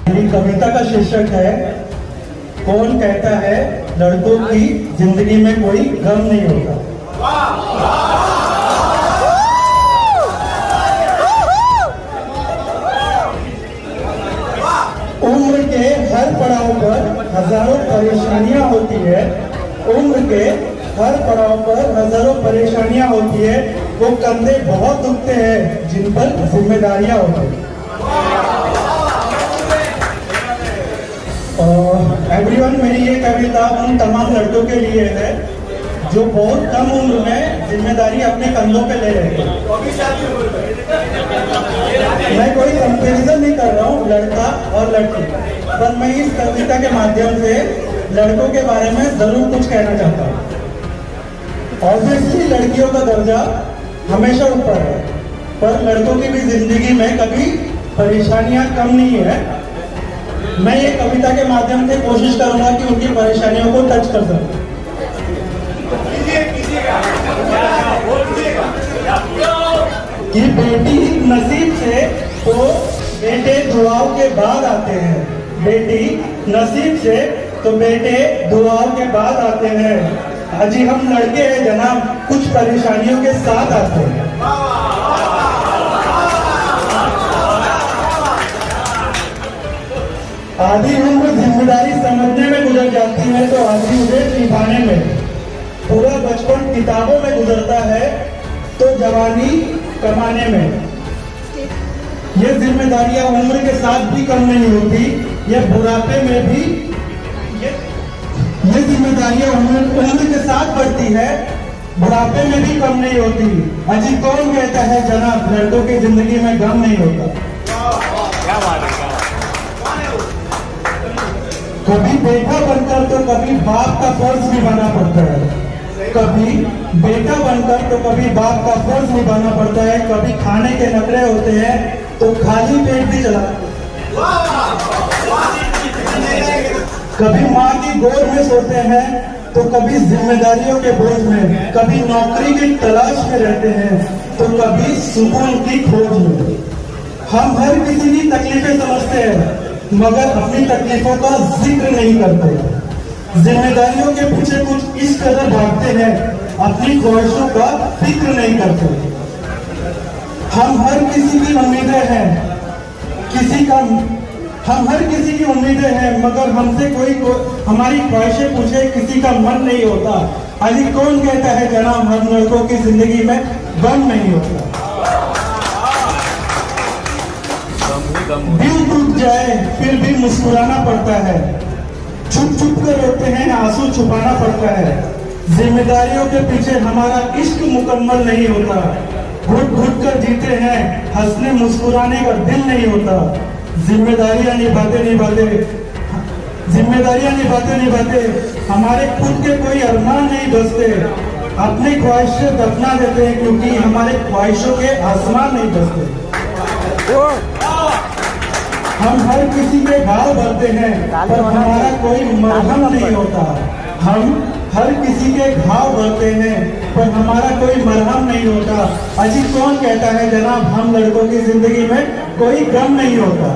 मेरी कविता का शीर्षक है, कौन कहता है लड़कों की जिंदगी में कोई गम नहीं होता। उम्र के हर पड़ाव पर हजारों परेशानियां होती है। उम्र के हर पड़ाव पर हजारों परेशानियां होती है। वो कंधे बहुत दुखते हैं जिन पर जिम्मेदारियां होती है। एवरीवन, मेरी ये कविता उन तमाम लड़कों के लिए है जो बहुत कम उम्र में जिम्मेदारी अपने कंधों पे ले रहे हैं। मैं कोई कंपैरिजन नहीं कर रहा हूँ लड़का और लड़की, पर मैं इस कविता के माध्यम से लड़कों के बारे में जरूर कुछ कहना चाहता हूँ। ऑब्वियसली लड़कियों का दर्जा हमेशा ऊपर है, पर लड़कों की भी जिंदगी में कभी परेशानियां कम नहीं है। मैं ये कविता के माध्यम से कोशिश करूंगा कि उनकी परेशानियों को टच कर सकूं। कि बेटी नसीब से तो बेटे दुआओं के बाद आते हैं। बेटी नसीब से तो बेटे दुआओं के बाद आते हैं। अजी हम लड़के हैं जनाब, कुछ परेशानियों के साथ आते हैं। आधी उम्र जिम्मेदारी समझने में गुजर जाती है तो आधी उम्र निभाने में। पूरा बचपन किताबों में गुजरता है तो जवानी कमाने में। ये जिम्मेदारियां उम्र के साथ भी कम नहीं होती, ये बुढ़ापे में भी ये जिम्मेदारियां उम्र के साथ बढ़ती है, बुढ़ापे में भी कम नहीं होती। अजी कौन कहता है जनाब लड़कों की जिंदगी में गम नहीं होता। क्या बात है। कभी बेटा बनकर तो कभी बाप का फर्ज निभाना पड़ता है। कभी बेटा बनकर तो कभी बाप का फर्ज निभाना पड़ता है। कभी खाने के नखरे होते हैं तो खाली पेट भी चला। कभी माँ की गोद में सोते हैं तो कभी जिम्मेदारियों के बोझ में। कभी नौकरी की तलाश में रहते हैं तो कभी सुकून की खोज में। हम हर किसी की तकलीफें समझते हैं मगर अपनी तकलीफों का जिक्र नहीं करते। जिम्मेदारियों के पीछे कुछ इस कदर भागते हैं, अपनी ख्वाहिशों का फिक्र नहीं करते। हम हर किसी की उम्मीदें हैं, हम हर किसी की उम्मीदें हैं मगर हमसे कोई हमारी ख्वाहिशें पूछे किसी का मन नहीं होता। अजी कौन कहता है जनाब हम लड़कों की जिंदगी में गम नहीं होता। दिल टूट जाए फिर भी मुस्कुराना पड़ता है। छुप छुप कर रोते हैं, आंसू छुपाना पड़ता है। जिम्मेदारियों के पीछे हमारा इश्क मुकम्मल नहीं होता। घुट घुट कर जीते हैं, हंसने मुस्कुराने का दिल नहीं होता। जिम्मेदारियां निभाते निभाते हमारे खुद के कोई अरमान नहीं बचते। अपनी ख्वाहिशें दफना देते हैं क्योंकि हमारे ख्वाहिशों के आसमान नहीं बचते। हम हर किसी के घाव भरते हैं पर हमारा कोई मरहम नहीं होता। हम हर किसी के घाव भरते हैं पर हमारा कोई मरहम नहीं होता। अजी कौन कहता है जनाब हम लड़कों की जिंदगी में कोई गम नहीं होता।